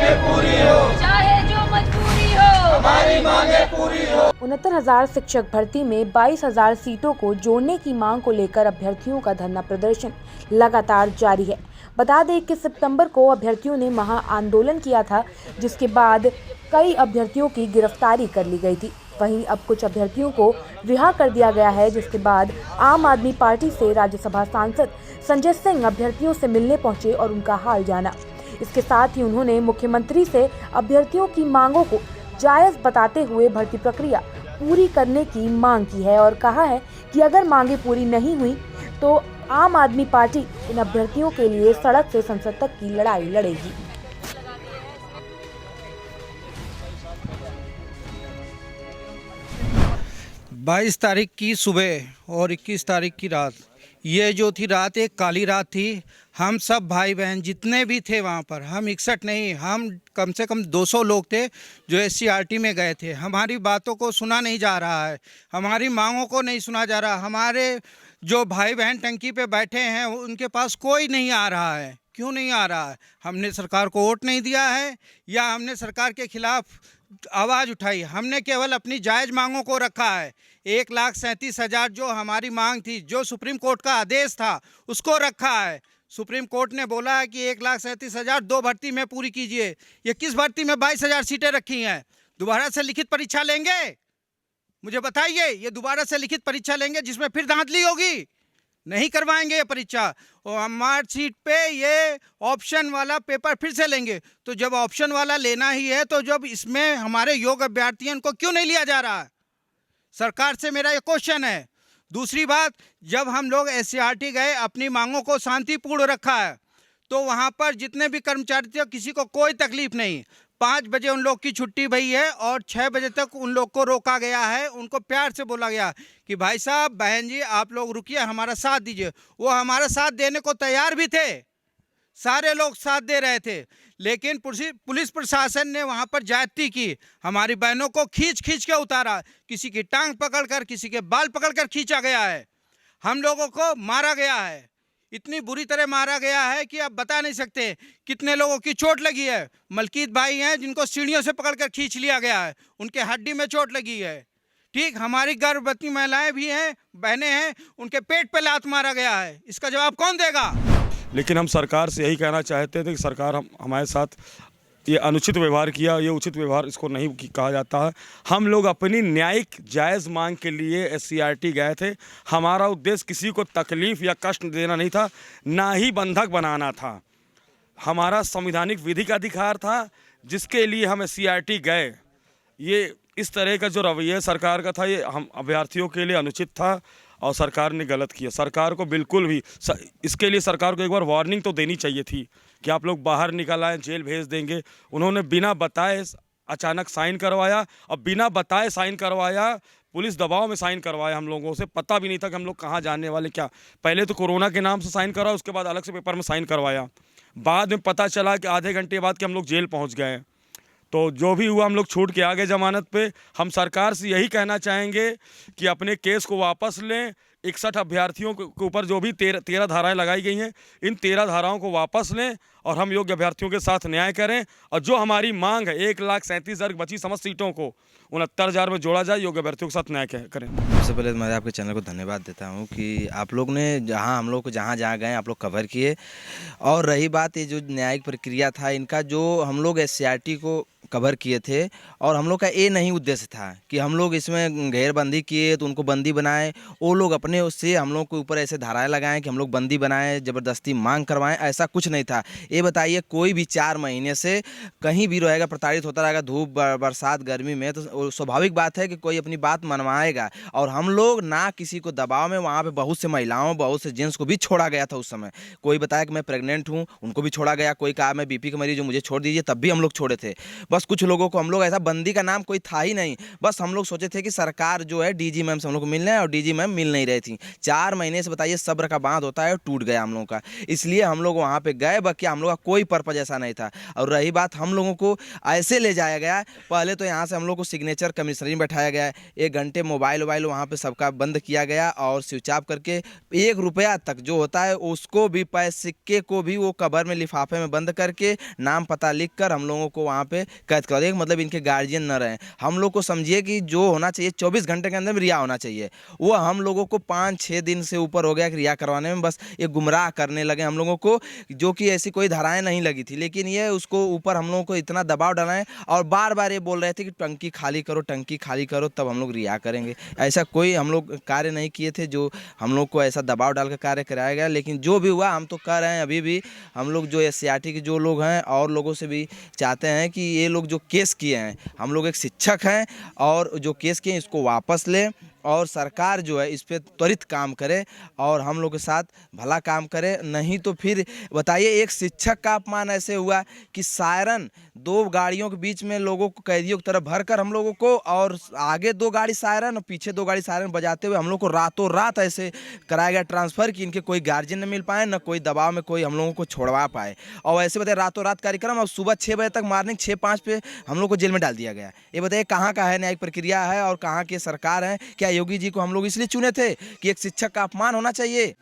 मांगे पूरी हो, चाहे जो मजबूरी हो, हमारी मांगे पूरी हो। 69,000 शिक्षक भर्ती में 22,000 सीटों को जोड़ने की मांग को लेकर अभ्यर्थियों का धरना प्रदर्शन लगातार जारी है। बता दें कि सितंबर को अभ्यर्थियों ने महा आंदोलन किया था, जिसके बाद कई अभ्यर्थियों की गिरफ्तारी कर ली गई थी। वहीं अब कुछ अभ्यर्थियों को रिहा कर दिया गया है, जिसके बाद आम आदमी पार्टी से राज्यसभा सांसद संजय सिंह अभ्यर्थियों से मिलने पहुंचे और उनका हाल जाना। इसके साथ ही उन्होंने मुख्यमंत्री से अभ्यर्थियों की मांगों को जायज बताते हुए भर्ती प्रक्रिया पूरी करने की मांग की है और कहा है कि अगर मांगे पूरी नहीं हुई तो आम आदमी पार्टी इन अभ्यर्थियों के लिए सड़क से संसद तक की लड़ाई लड़ेगी। 22 तारीख की सुबह और 21 तारीख की रात, ये जो थी रात एक काली रात थी। हम सब भाई बहन जितने भी थे वहाँ पर, हम 61 नहीं, हम कम से कम 200 लोग थे जो SCRT में गए थे। हमारी बातों को सुना नहीं जा रहा है, हमारी मांगों को नहीं सुना जा रहा। हमारे जो भाई बहन टंकी पे बैठे हैं उनके पास कोई नहीं आ रहा है। क्यों नहीं आ रहा है? हमने सरकार को वोट नहीं दिया है या हमने सरकार के खिलाफ आवाज़ उठाई? हमने केवल अपनी जायज़ मांगों को रखा है। 1,37,000 जो हमारी मांग थी, जो सुप्रीम कोर्ट का आदेश था, उसको रखा है। सुप्रीम कोर्ट ने बोला है कि 1,37,000 दो भर्ती में पूरी कीजिए। ये किस भर्ती में 22,000 सीटें रखी हैं? दोबारा से लिखित परीक्षा लेंगे? मुझे बताइए, ये दोबारा से लिखित परीक्षा लेंगे जिसमें फिर धांधली होगी? नहीं करवाएंगे ये परीक्षा। और मार्कशीट पे ये ऑप्शन वाला पेपर फिर से लेंगे। तो जब ऑप्शन वाला लेना ही है तो जब इसमें हमारे योग्य अभ्यर्थी को क्यों नहीं लिया जा रहा है? सरकार से मेरा ये क्वेश्चन है। दूसरी बात, जब हम लोग SCRT गए, अपनी मांगों को शांतिपूर्ण रखा है, तो वहाँ पर जितने भी कर्मचारी थे किसी को कोई तकलीफ नहीं। 5 बजे उन लोग की छुट्टी भई है और 6 बजे तक उन लोग को रोका गया है। उनको प्यार से बोला गया कि भाई साहब, बहन जी, आप लोग रुकिए, हमारा साथ दीजिए। वो हमारा साथ देने को तैयार भी थे, सारे लोग साथ दे रहे थे, लेकिन पुलिस प्रशासन ने वहाँ पर ज्यादती की। हमारी बहनों को खींच खींच के उतारा, किसी की टांग पकड़कर, किसी के बाल पकड़कर खींचा गया है। हम लोगों को मारा गया है, इतनी बुरी तरह मारा गया है कि आप बता नहीं सकते कितने लोगों की चोट लगी है। मलकीत भाई हैं जिनको सीढ़ियों से पकड़कर खींच लिया गया है, उनके हड्डी में चोट लगी है। ठीक, हमारी गर्भवती महिलाएं भी हैं, बहनें हैं, उनके पेट पे लात मारा गया है। इसका जवाब कौन देगा? लेकिन हम सरकार से यही कहना चाहते थे कि सरकार हमारे साथ ये अनुचित व्यवहार किया। ये उचित व्यवहार इसको नहीं कहा जाता है। हम लोग अपनी न्यायिक जायज़ मांग के लिए SCRT गए थे। हमारा उद्देश्य किसी को तकलीफ़ या कष्ट देना नहीं था, ना ही बंधक बनाना था। हमारा संवैधानिक विधिक अधिकार था जिसके लिए हम SCRT गए। ये इस तरह का जो रवैया सरकार का था, ये हम अभ्यर्थियों के लिए अनुचित था और सरकार ने गलत किया। सरकार को बिल्कुल भी इसके लिए सरकार को एक बार वार्निंग तो देनी चाहिए थी कि आप लोग बाहर निकल आए, जेल भेज देंगे। उन्होंने बिना बताए अचानक साइन करवाया और बिना बताए साइन करवाया, पुलिस दबाव में साइन करवाया। हम लोगों से पता भी नहीं था कि हम लोग कहाँ जाने वाले, क्या। पहले तो कोरोना के नाम से साइन करवाया, उसके बाद अलग से पेपर में साइन करवाया। बाद में पता चला कि आधे घंटे बाद कि हम लोग जेल पहुँच गए। तो जो भी हुआ, हम लोग छूट के आ गए जमानत पे। हम सरकार से यही कहना चाहेंगे कि अपने केस को वापस लें। 61 अभ्यर्थियों के ऊपर जो भी 13 धाराएं लगाई गई हैं, इन 13 धाराओं को वापस लें और हम योग्य अभ्यर्थियों के साथ न्याय करें। और जो हमारी मांग है 1,37,000 बची समस्त सीटों को 69,000 में जोड़ा जाए, योग्य अभ्यर्थियों के साथ न्याय करें। सबसे पहले मैं आपके चैनल को धन्यवाद देता हूं कि आप लोग ने हम लोग को जहां गए आप लोग कवर किए। और रही बात ये जो न्यायिक प्रक्रिया था इनका, जो हम लोग SCRT को कवर किए थे और हम लोग का ये नहीं उद्देश्य था कि हम लोग इसमें घेरबंदी किए तो उनको बंदी बनाएं। वो लोग अपने उससे हम लोग के ऊपर ऐसे धाराएं लगाएं कि हम लोग बंदी बनाएं, ज़बरदस्ती मांग करवाएं, ऐसा कुछ नहीं था। ये बताइए, कोई भी 4 महीने से कहीं भी रहेगा, प्रताड़ित होता रहेगा, धूप बरसात गर्मी में, तो स्वाभाविक बात है कि कोई अपनी बात मनवाएगा। और हम लोग ना किसी को दबाव में, वहाँ पर बहुत से महिलाओं, बहुत से जेंट्स को भी छोड़ा गया था उस समय। कोई बताया कि मैं प्रेग्नेंट हूँ, उनको भी छोड़ा गया। कोई कहा मैं BP का मरीज हूँ, मुझे छोड़ दीजिए, तब भी हम लोग छोड़े थे। बस कुछ लोगों को हम लोग ऐसा बंदी का नाम कोई था ही नहीं, बस हम लोग सोचे थे कि सरकार जो है डीजी मैम से हम लोग को मिलना है और डीजी मैम मिल नहीं रही थी। 4 महीने से बताइए सब्र का बांध होता है और टूट गया हम लोगों का, इसलिए हम लोग वहाँ पे गए। बाकी हम लोग का कोई पर्पज ऐसा नहीं था। और रही बात हम लोगों को ऐसे ले जाया गया, पहले तो यहाँ से हम लोग को सिग्नेचर कमिश्नरी में बैठाया गया, 1 घंटे मोबाइल वहाँ पे सबका बंद किया गया और स्विच ऑफ करके 1 रुपया तक जो होता है उसको भी, पैसे सिक्के को भी वो कवर में लिफाफे में बंद करके नाम पता लिख कर हम लोगों को वहाँ पे कैद कर दिया। मतलब इनके गार्जियन न रहे। हम लोग को समझिए कि जो होना चाहिए 24 घंटे के अंदर में रिहा होना चाहिए, वो हम लोगों को 5-6 दिन से ऊपर हो गया कि रिहा करवाने में बस ये गुमराह करने लगे हम लोगों को, जो कि ऐसी कोई धाराएं नहीं लगी थी, लेकिन ये उसको ऊपर हम लोगों को इतना दबाव डाला है और बार बार ये बोल रहे थे कि टंकी खाली करो, टंकी खाली करो, तब हम लोग रिहा करेंगे। ऐसा कोई हम लोग कार्य नहीं किए थे जो हम लोग को ऐसा दबाव डाल कर कार्य कराया गया। लेकिन जो भी हुआ हम तो कर रहे हैं। अभी भी हम लोग जो SCRT के जो लोग हैं और लोगों से भी चाहते हैं कि ये लोग जो केस किए हैं, हम लोग एक शिक्षक हैं और जो केस किए हैं इसको वापस लें और सरकार जो है इस पर त्वरित काम करे और हम लोग के साथ भला काम करे। नहीं तो फिर बताइए, एक शिक्षक का अपमान ऐसे हुआ कि सायरन 2 गाड़ियों के बीच में लोगों को, कैदियों की तरफ भरकर हम लोगों को, और आगे 2 गाड़ी सायरन और पीछे 2 गाड़ी सायरन बजाते हुए हम लोग को रातों रात ऐसे कराया गया ट्रांसफ़र कि इनके कोई गार्जियन न मिल पाए, न कोई दबाव में कोई हम लोगों को छोड़वा पाए। और ऐसे बताइए रातों रात कार्यक्रम और सुबह 6 बजे तक, मॉर्निंग 6-5 पे हम लोग को जेल में डाल दिया गया। ये बताइए कहाँ का है न्यायिक प्रक्रिया है और कहाँ की सरकार है? क्या योगी जी को हम लोग इसलिए चुने थे कि एक शिक्षक का अपमान होना चाहिए?